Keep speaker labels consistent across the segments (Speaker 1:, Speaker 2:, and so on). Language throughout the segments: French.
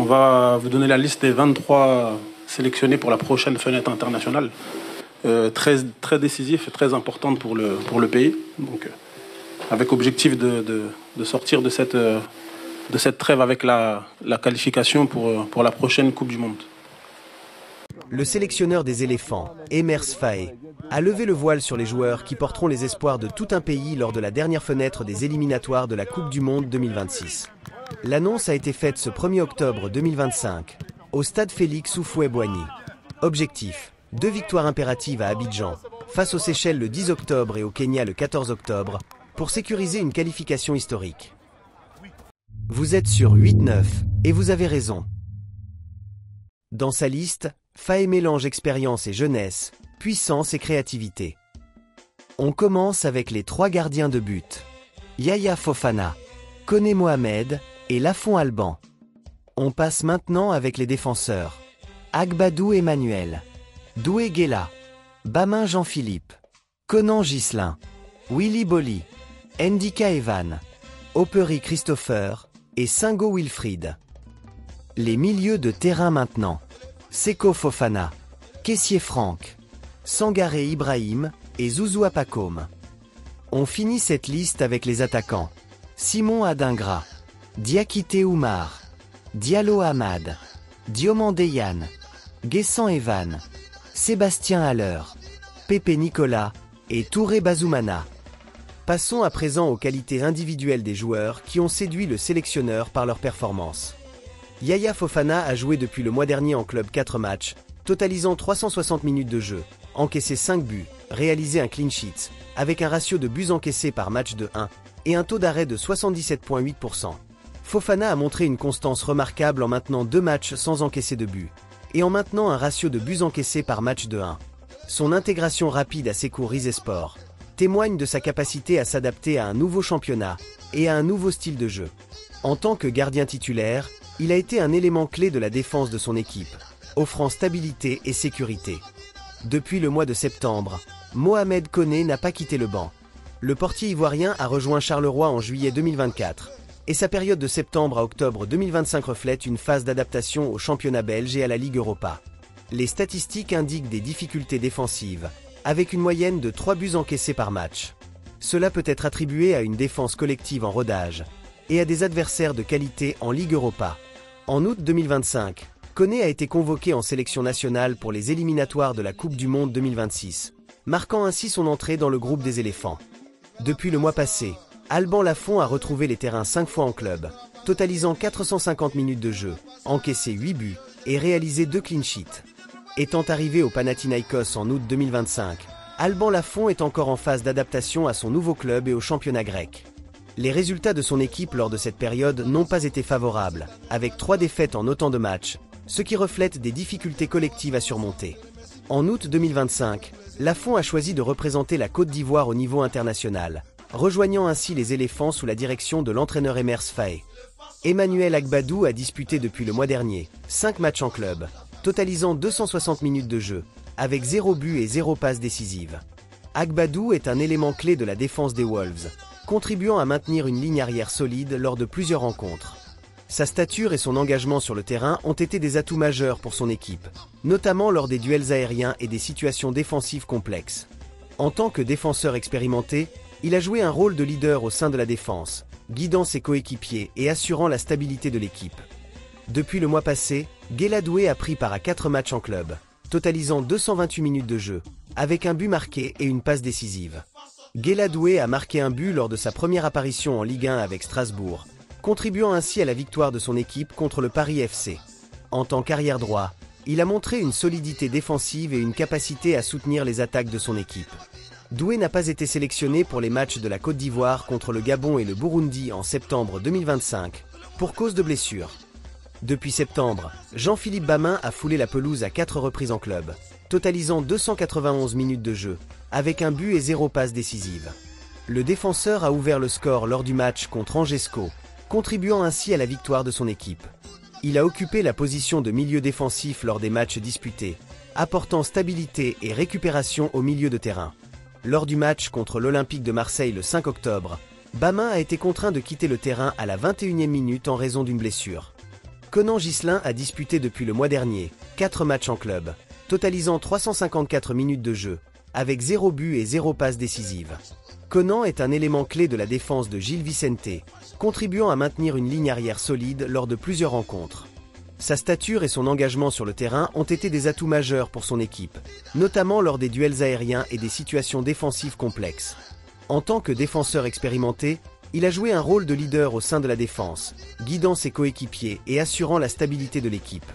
Speaker 1: On va vous donner la liste des 23 sélectionnés pour la prochaine fenêtre internationale. Très, très décisif et très importante pour le pays. Donc, avec objectif de sortir de cette trêve avec la qualification pour la prochaine Coupe du Monde.
Speaker 2: Le sélectionneur des éléphants, Emers Faé, a levé le voile sur les joueurs qui porteront les espoirs de tout un pays lors de la dernière fenêtre des éliminatoires de la Coupe du Monde 2026. L'annonce a été faite ce 1er octobre 2025 au stade Félix Houphouët-Boigny. Objectif: 2 victoires impératives à Abidjan, face aux Seychelles le 10 octobre et au Kenya le 14 octobre, pour sécuriser une qualification historique. Vous êtes sur 8-9, et vous avez raison. Dans sa liste, Faé mélange expérience et jeunesse, puissance et créativité. On commence avec les 3 gardiens de but. Yaya Fofana, Koné Mohamed et Lafont Alban. On passe maintenant avec les défenseurs. Agbadou Emmanuel, Doué Guéla, Bamin Jean-Philippe, Conan Ghislain, Willy Bolly, Ndika Evan, Operi Christopher et Singo Wilfried. Les milieux de terrain maintenant. Seko Fofana, Kessié Franck, Sangaré Ibrahim et Zouzou Apakome. On finit cette liste avec les attaquants. Simon Adingra, Diakité Oumar, Diallo Ahmad, Diomandé Yann, Guessant Evan, Sébastien Haller, Pépé Nicolas et Touré Bazoumana. Passons à présent aux qualités individuelles des joueurs qui ont séduit le sélectionneur par leur performance. Yaya Fofana a joué depuis le mois dernier en club 4 matchs, totalisant 360 minutes de jeu, encaissé 5 buts, réalisé un clean sheet, avec un ratio de buts encaissés par match de 1 et un taux d'arrêt de 77,8%. Fofana a montré une constance remarquable en maintenant 2 matchs sans encaisser de but, et en maintenant un ratio de buts encaissés par match de 1. Son intégration rapide à Secours Rizesport témoigne de sa capacité à s'adapter à un nouveau championnat et à un nouveau style de jeu. En tant que gardien titulaire, il a été un élément clé de la défense de son équipe, offrant stabilité et sécurité. Depuis le mois de septembre, Mohamed Koné n'a pas quitté le banc. Le portier ivoirien a rejoint Charleroi en juillet 2024, et sa période de septembre à octobre 2025 reflète une phase d'adaptation au championnat belge et à la Ligue Europa. Les statistiques indiquent des difficultés défensives, avec une moyenne de 3 buts encaissés par match. Cela peut être attribué à une défense collective en rodage, et à des adversaires de qualité en Ligue Europa. En août 2025, Koné a été convoqué en sélection nationale pour les éliminatoires de la Coupe du Monde 2026, marquant ainsi son entrée dans le groupe des éléphants. Depuis le mois passé, Alban Lafont a retrouvé les terrains 5 fois en club, totalisant 450 minutes de jeu, encaissé 8 buts et réalisé 2 clean sheets. Étant arrivé au Panathinaikos en août 2025, Alban Lafont est encore en phase d'adaptation à son nouveau club et au championnat grec. Les résultats de son équipe lors de cette période n'ont pas été favorables, avec 3 défaites en autant de matchs, ce qui reflète des difficultés collectives à surmonter. En août 2025, Lafont a choisi de représenter la Côte d'Ivoire au niveau international, rejoignant ainsi les éléphants sous la direction de l'entraîneur Emers Faé. Emmanuel Agbadou a disputé depuis le mois dernier 5 matchs en club, totalisant 260 minutes de jeu, avec 0 but et 0 passe décisive. Agbadou est un élément clé de la défense des Wolves, contribuant à maintenir une ligne arrière solide lors de plusieurs rencontres. Sa stature et son engagement sur le terrain ont été des atouts majeurs pour son équipe, notamment lors des duels aériens et des situations défensives complexes. En tant que défenseur expérimenté, il a joué un rôle de leader au sein de la défense, guidant ses coéquipiers et assurant la stabilité de l'équipe. Depuis le mois passé, Guéla Doué a pris part à 4 matchs en club, totalisant 228 minutes de jeu, avec un but marqué et une passe décisive. Guéla Doué a marqué un but lors de sa première apparition en Ligue 1 avec Strasbourg, contribuant ainsi à la victoire de son équipe contre le Paris FC. En tant qu'arrière droit, il a montré une solidité défensive et une capacité à soutenir les attaques de son équipe. Doué n'a pas été sélectionné pour les matchs de la Côte d'Ivoire contre le Gabon et le Burundi en septembre 2025, pour cause de blessure. Depuis septembre, Jean-Philippe Bamin a foulé la pelouse à 4 reprises en club, totalisant 291 minutes de jeu, avec un but et 0 passe décisive. Le défenseur a ouvert le score lors du match contre Angesco, contribuant ainsi à la victoire de son équipe. Il a occupé la position de milieu défensif lors des matchs disputés, apportant stabilité et récupération au milieu de terrain. Lors du match contre l'Olympique de Marseille le 5 octobre, Bamin a été contraint de quitter le terrain à la 21e minute en raison d'une blessure. Conan Ghislain a disputé depuis le mois dernier 4 matchs en club, totalisant 354 minutes de jeu, avec 0 but et 0 passe décisive. Conan est un élément clé de la défense de Gil Vicente, contribuant à maintenir une ligne arrière solide lors de plusieurs rencontres. Sa stature et son engagement sur le terrain ont été des atouts majeurs pour son équipe, notamment lors des duels aériens et des situations défensives complexes. En tant que défenseur expérimenté, il a joué un rôle de leader au sein de la défense, guidant ses coéquipiers et assurant la stabilité de l'équipe.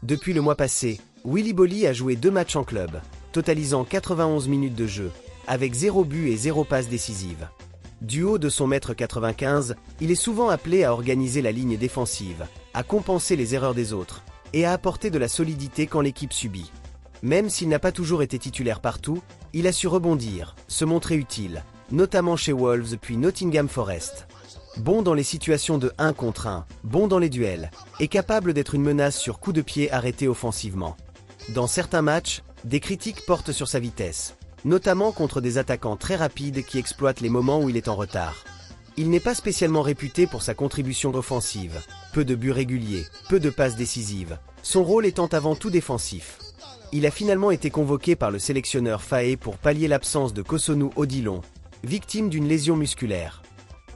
Speaker 2: Depuis le mois passé, Willy Boly a joué 2 matchs en club, totalisant 91 minutes de jeu, avec 0 but et 0 passe décisive. Du haut de son mètre 95, il est souvent appelé à organiser la ligne défensive, à compenser les erreurs des autres, et à apporter de la solidité quand l'équipe subit. Même s'il n'a pas toujours été titulaire partout, il a su rebondir, se montrer utile, notamment chez Wolves puis Nottingham Forest. Bon dans les situations de 1 contre 1, bon dans les duels, et capable d'être une menace sur coup de pied arrêté offensivement. Dans certains matchs, des critiques portent sur sa vitesse, notamment contre des attaquants très rapides qui exploitent les moments où il est en retard. Il n'est pas spécialement réputé pour sa contribution offensive, peu de buts réguliers, peu de passes décisives, son rôle étant avant tout défensif. Il a finalement été convoqué par le sélectionneur Faé pour pallier l'absence de Kossounou Odilon, victime d'une lésion musculaire.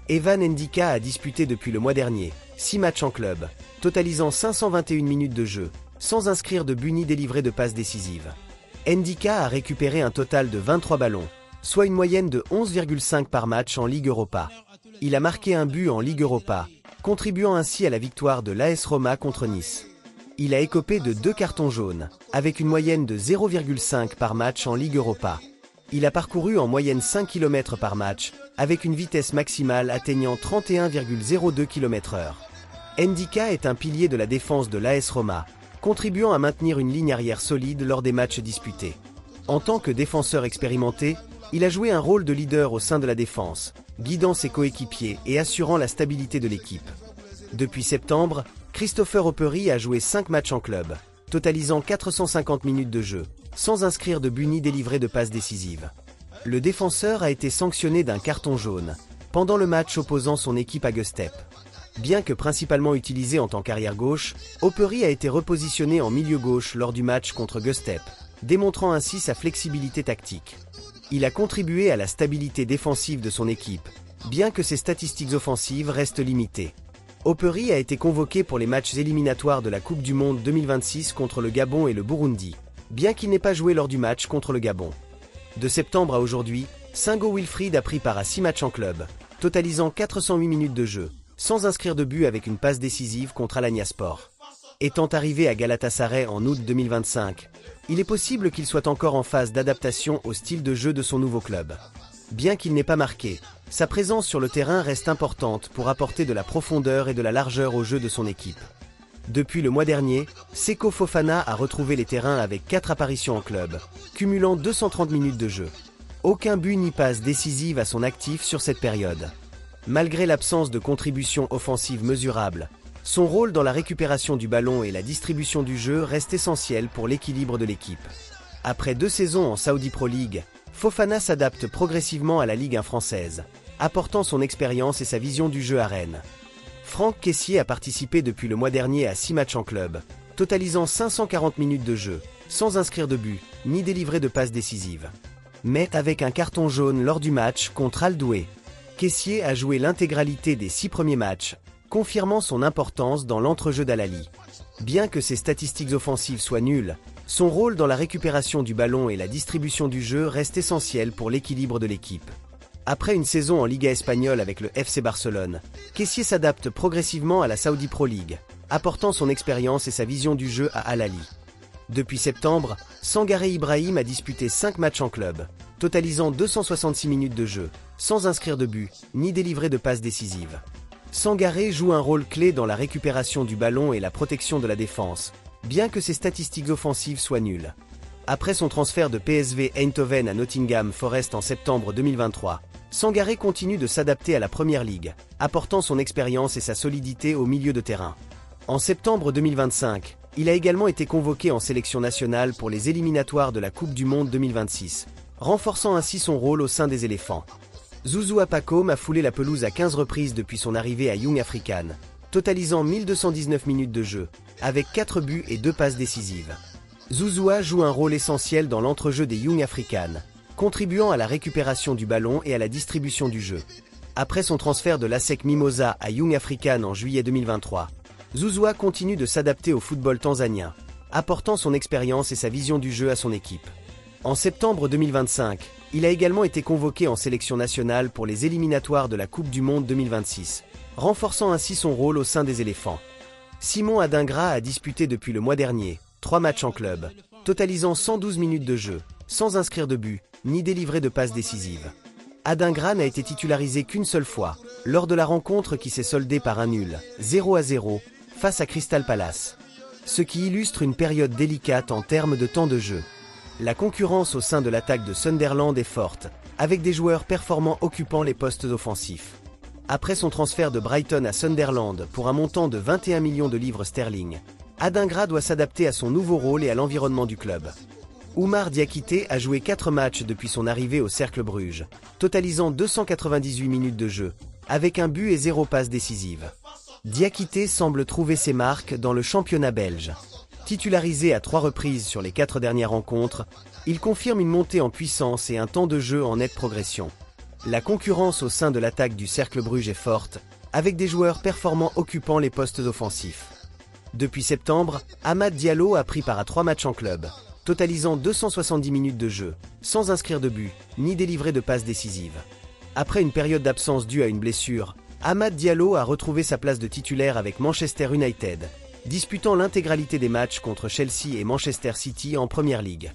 Speaker 2: Evan Ndika a disputé depuis le mois dernier 6 matchs en club, totalisant 521 minutes de jeu, sans inscrire de but ni délivrer de passes décisives. Ndika a récupéré un total de 23 ballons, soit une moyenne de 11,5 par match en Ligue Europa. Il a marqué un but en Ligue Europa, contribuant ainsi à la victoire de l'AS Roma contre Nice. Il a écopé de 2 cartons jaunes, avec une moyenne de 0,5 par match en Ligue Europa. Il a parcouru en moyenne 5 km par match, avec une vitesse maximale atteignant 31,02 km/h. Ndika est un pilier de la défense de l'AS Roma, contribuant à maintenir une ligne arrière solide lors des matchs disputés. En tant que défenseur expérimenté, il a joué un rôle de leader au sein de la défense, guidant ses coéquipiers et assurant la stabilité de l'équipe. Depuis septembre, Christopher Oppery a joué 5 matchs en club, totalisant 450 minutes de jeu, sans inscrire de but ni délivrer de passes décisives. Le défenseur a été sanctionné d'un carton jaune, pendant le match opposant son équipe à Gustep. Bien que principalement utilisé en tant qu'arrière gauche, Oppery a été repositionné en milieu gauche lors du match contre Gustep, démontrant ainsi sa flexibilité tactique. Il a contribué à la stabilité défensive de son équipe, bien que ses statistiques offensives restent limitées. Oppery a été convoqué pour les matchs éliminatoires de la Coupe du Monde 2026 contre le Gabon et le Burundi, bien qu'il n'ait pas joué lors du match contre le Gabon. De septembre à aujourd'hui, Singo Wilfried a pris part à 6 matchs en club, totalisant 408 minutes de jeu, sans inscrire de but avec une passe décisive contre Alanyaspor. Étant arrivé à Galatasaray en août 2025, il est possible qu'il soit encore en phase d'adaptation au style de jeu de son nouveau club. Bien qu'il n'ait pas marqué, sa présence sur le terrain reste importante pour apporter de la profondeur et de la largeur au jeu de son équipe. Depuis le mois dernier, Seko Fofana a retrouvé les terrains avec 4 apparitions en club, cumulant 230 minutes de jeu. Aucun but ni passe décisive à son actif sur cette période. Malgré l'absence de contribution offensive mesurable, son rôle dans la récupération du ballon et la distribution du jeu reste essentiel pour l'équilibre de l'équipe. Après 2 saisons en Saudi Pro League, Fofana s'adapte progressivement à la Ligue 1 française, apportant son expérience et sa vision du jeu à Rennes. Franck Kessié a participé depuis le mois dernier à 6 matchs en club, totalisant 540 minutes de jeu, sans inscrire de but, ni délivrer de passes décisives. Mais avec un carton jaune lors du match contre Al-Doué. Kessié a joué l'intégralité des 6 premiers matchs, confirmant son importance dans l'entrejeu d'Al-Ahly. Bien que ses statistiques offensives soient nulles, son rôle dans la récupération du ballon et la distribution du jeu reste essentiel pour l'équilibre de l'équipe. Après une saison en Liga espagnole avec le FC Barcelone, Kessié s'adapte progressivement à la Saudi Pro League, apportant son expérience et sa vision du jeu à Al-Ahly. Depuis septembre, Sangaré Ibrahim a disputé 5 matchs en club, totalisant 266 minutes de jeu, sans inscrire de but, ni délivrer de passes décisives. Sangaré joue un rôle clé dans la récupération du ballon et la protection de la défense, bien que ses statistiques offensives soient nulles. Après son transfert de PSV Eindhoven à Nottingham Forest en septembre 2023, Sangaré continue de s'adapter à la Première Ligue, apportant son expérience et sa solidité au milieu de terrain. En septembre 2025, il a également été convoqué en sélection nationale pour les éliminatoires de la Coupe du Monde 2026, renforçant ainsi son rôle au sein des éléphants. Zouzou Apakom a foulé la pelouse à 15 reprises depuis son arrivée à Young African, totalisant 1219 minutes de jeu, avec 4 buts et 2 passes décisives. Zouzoua joue un rôle essentiel dans l'entrejeu des Young Africans, contribuant à la récupération du ballon et à la distribution du jeu. Après son transfert de l'ASEC Mimosa à Young Africans en juillet 2023, Zouzoua continue de s'adapter au football tanzanien, apportant son expérience et sa vision du jeu à son équipe. En septembre 2025, il a également été convoqué en sélection nationale pour les éliminatoires de la Coupe du Monde 2026, renforçant ainsi son rôle au sein des éléphants. Simon Adingra a disputé depuis le mois dernier 3 matchs en club, totalisant 112 minutes de jeu, sans inscrire de but, ni délivrer de passes décisives. Adingra n'a été titularisé qu'une seule fois, lors de la rencontre qui s'est soldée par un nul, 0-0, face à Crystal Palace. Ce qui illustre une période délicate en termes de temps de jeu. La concurrence au sein de l'attaque de Sunderland est forte, avec des joueurs performants occupant les postes offensifs. Après son transfert de Brighton à Sunderland pour un montant de 21 millions de livres sterling, Adingra doit s'adapter à son nouveau rôle et à l'environnement du club. Oumar Diakité a joué 4 matchs depuis son arrivée au Cercle Bruges, totalisant 298 minutes de jeu, avec un but et 0 passe décisive. Diakité semble trouver ses marques dans le championnat belge. Titularisé à 3 reprises sur les 4 dernières rencontres, il confirme une montée en puissance et un temps de jeu en nette progression. La concurrence au sein de l'attaque du Cercle Bruges est forte, avec des joueurs performants occupant les postes offensifs. Depuis septembre, Amad Diallo a pris part à 3 matchs en club, totalisant 270 minutes de jeu, sans inscrire de but, ni délivrer de passes décisives. Après une période d'absence due à une blessure, Amad Diallo a retrouvé sa place de titulaire avec Manchester United, disputant l'intégralité des matchs contre Chelsea et Manchester City en Premier League.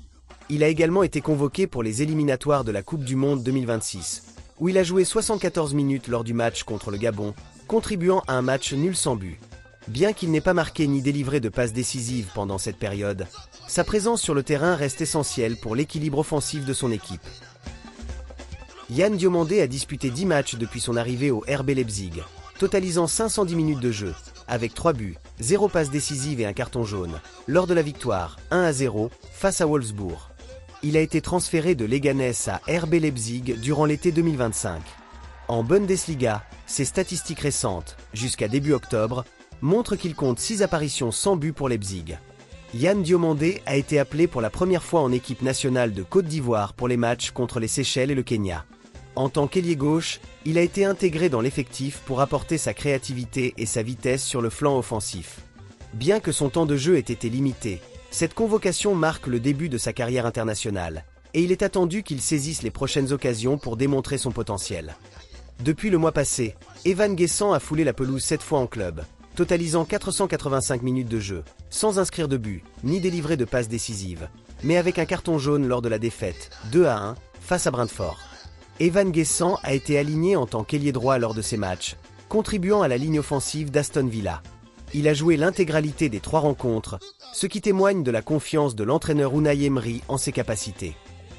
Speaker 2: Il a également été convoqué pour les éliminatoires de la Coupe du Monde 2026, où il a joué 74 minutes lors du match contre le Gabon, contribuant à un match nul sans but. Bien qu'il n'ait pas marqué ni délivré de passes décisives pendant cette période, sa présence sur le terrain reste essentielle pour l'équilibre offensif de son équipe. Yann Diomandé a disputé 10 matchs depuis son arrivée au RB Leipzig, totalisant 510 minutes de jeu, avec 3 buts, 0 passes décisives et un carton jaune, lors de la victoire 1-0 face à Wolfsburg. Il a été transféré de Leganés à RB Leipzig durant l'été 2025. En Bundesliga, ses statistiques récentes, jusqu'à début octobre, montrent qu'il compte 6 apparitions sans but pour Leipzig. Yann Diomandé a été appelé pour la première fois en équipe nationale de Côte d'Ivoire pour les matchs contre les Seychelles et le Kenya. En tant qu'ailier gauche, il a été intégré dans l'effectif pour apporter sa créativité et sa vitesse sur le flanc offensif. Bien que son temps de jeu ait été limité, cette convocation marque le début de sa carrière internationale, et il est attendu qu'il saisisse les prochaines occasions pour démontrer son potentiel. Depuis le mois passé, Evan Guessant a foulé la pelouse 7 fois en club, totalisant 485 minutes de jeu, sans inscrire de but, ni délivrer de passes décisives, mais avec un carton jaune lors de la défaite, 2-1, face à Brentford. Evan Guessant a été aligné en tant qu'ailier droit lors de ces matchs, contribuant à la ligne offensive d'Aston Villa. Il a joué l'intégralité des 3 rencontres, ce qui témoigne de la confiance de l'entraîneur Unai Emery en ses capacités.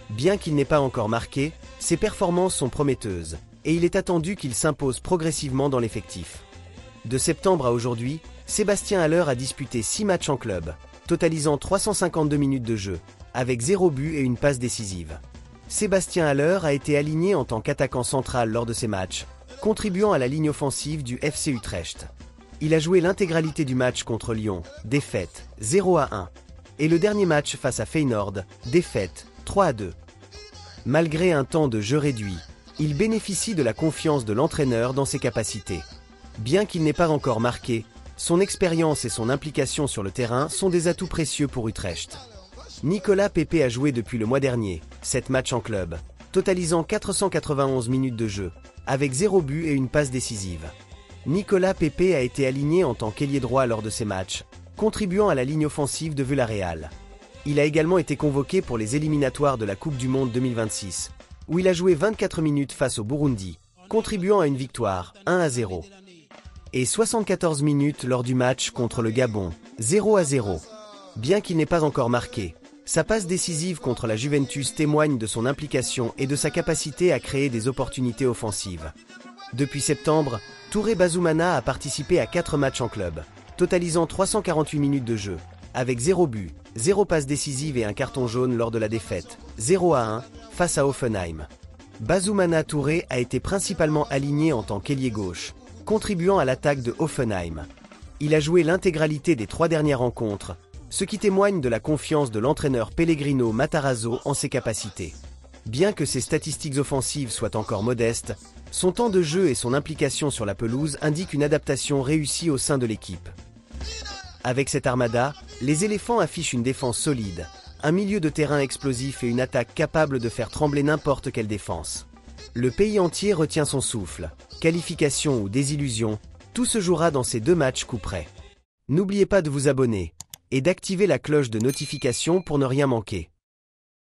Speaker 2: Bien qu'il n'ait pas encore marqué, ses performances sont prometteuses, et il est attendu qu'il s'impose progressivement dans l'effectif. De septembre à aujourd'hui, Sébastien Haller a disputé 6 matchs en club, totalisant 352 minutes de jeu, avec 0 but et une passe décisive. Sébastien Haller a été aligné en tant qu'attaquant central lors de ces matchs, contribuant à la ligne offensive du FC Utrecht. Il a joué l'intégralité du match contre Lyon, défaite 0-1, et le dernier match face à Feyenoord, défaite 3-2. Malgré un temps de jeu réduit, il bénéficie de la confiance de l'entraîneur dans ses capacités. Bien qu'il n'ait pas encore marqué, son expérience et son implication sur le terrain sont des atouts précieux pour Utrecht. Nicolas Pepe a joué depuis le mois dernier, 7 matchs en club, totalisant 491 minutes de jeu, avec 0 but et une passe décisive. Nicolas Pepe a été aligné en tant qu'ailier droit lors de ces matchs, contribuant à la ligne offensive de Villarreal. Il a également été convoqué pour les éliminatoires de la Coupe du Monde 2026, où il a joué 24 minutes face au Burundi, contribuant à une victoire 1-0. Et 74 minutes lors du match contre le Gabon, 0-0. Bien qu'il n'ait pas encore marqué, sa passe décisive contre la Juventus témoigne de son implication et de sa capacité à créer des opportunités offensives. Depuis septembre, Touré Bazoumana a participé à 4 matchs en club, totalisant 348 minutes de jeu, avec 0 but, 0 passe décisive et un carton jaune lors de la défaite, 0-1, face à Hoffenheim. Bazoumana Touré a été principalement aligné en tant qu'ailier gauche, contribuant à l'attaque de Hoffenheim. Il a joué l'intégralité des 3 dernières rencontres, ce qui témoigne de la confiance de l'entraîneur Pellegrino Matarazzo en ses capacités. Bien que ses statistiques offensives soient encore modestes, son temps de jeu et son implication sur la pelouse indiquent une adaptation réussie au sein de l'équipe. Avec cette armada, les éléphants affichent une défense solide, un milieu de terrain explosif et une attaque capable de faire trembler n'importe quelle défense. Le pays entier retient son souffle. Qualification ou désillusion, tout se jouera dans ces 2 matchs coup près. N'oubliez pas de vous abonner et d'activer la cloche de notification pour ne rien manquer.